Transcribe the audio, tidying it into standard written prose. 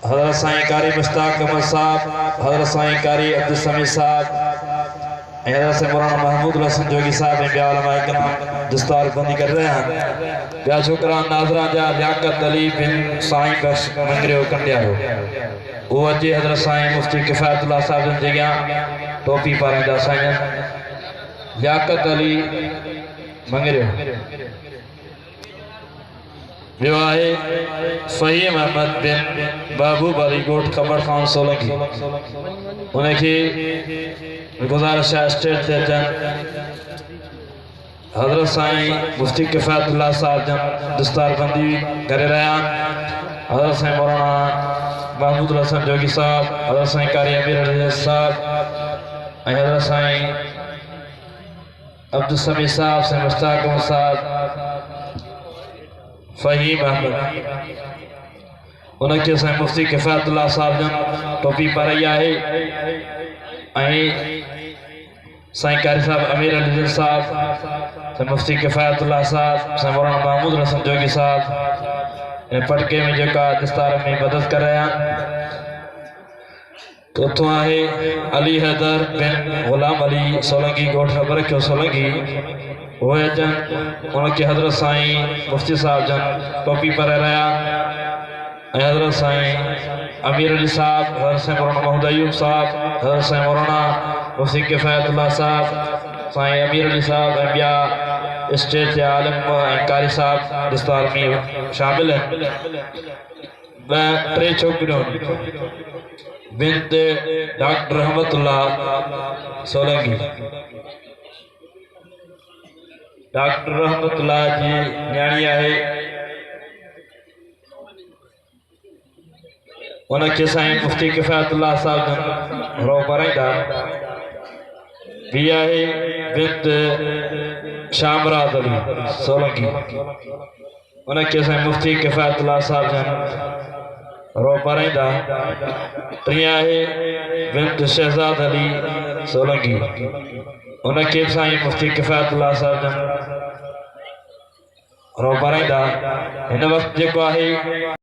حضرت سائیں قاری مشتاق کمل صاحب، حضرت سائیں قاری عبدالسمیع صاحب، حضرت سے مولانا محمود الحسن جوگی صاحب ہیں بیا علماء کرام دستار بندی کر رہے ہیں بیا شکران ناظران جا لیاقت علی بن سائیں بخش منگریو کنڈیارو وہ اجی حضرت سائیں مفتی کفایت اللہ صاحب دن جگیاں ٹوپی پاریں دا سائیں لیاقت علی منگریو جو آئے فہیم احمد بن بابو باری گوٹ قمر خان سولنگی انہیں کی گزارش اسٹیٹ دے جن حضرت سائیں مفتی کفایت اللہ صاحب جن دستار بندی کرے رہا حضرت سائیں مولانا محمود الحسن جوگی صاحب، حضرت سائیں قاری امیر علی صاحب، حضرت سائیں عبدالسمیع صاحب سے مشتاق کمل صاحب، فہیم احمد انہیں کے سائیں مفتی کفایت اللہ صاحب جن ٹوپی پر رہی آئے سائیں قاری صاحب امیر علی صاحب سائیں مفتی کفایت اللہ صاحب سائیں مولانا محمود الحسن جوگی صاحب پڑکے میں جو کا دستار میں مدد کر رہے ہیں تو تو آئے علی حیدر بن غلام علی سولنگی گوٹھ برکیو سولنگی وہ جن انہوں کے حضرت سائیں مفتی صاحب جن ٹوپی پر رہا حضرت سائیں امیر علی صاحب، حضرت سائیں مولانا محمود ایوب صاحب، حضرت سائیں مولانا مفتی کفایت اللہ صاحب، سائیں امیر علی صاحب انبیاء اسٹیٹ عالم قاری صاحب دستار میں شامل ہیں میں ترے چھوکروں بنت ڈاکٹر رحمت اللہ سولنگی ڈاکٹر رحمت اللہ جی نیانی آئے انہیں کے سائیں مفتی کفایت اللہ صاحب جن رو پرائیں دا بھی آئے بنت شامراد علی سولنگی انہیں کے سائیں مفتی کفایت اللہ صاحب جن رو پرائیں دا تری آئے بنت شہزاد علی سولنگی انہیں کے سائیں مفتی کفایت اللہ صاحب جن رو پرائیں دا ان وقت جے کو آئے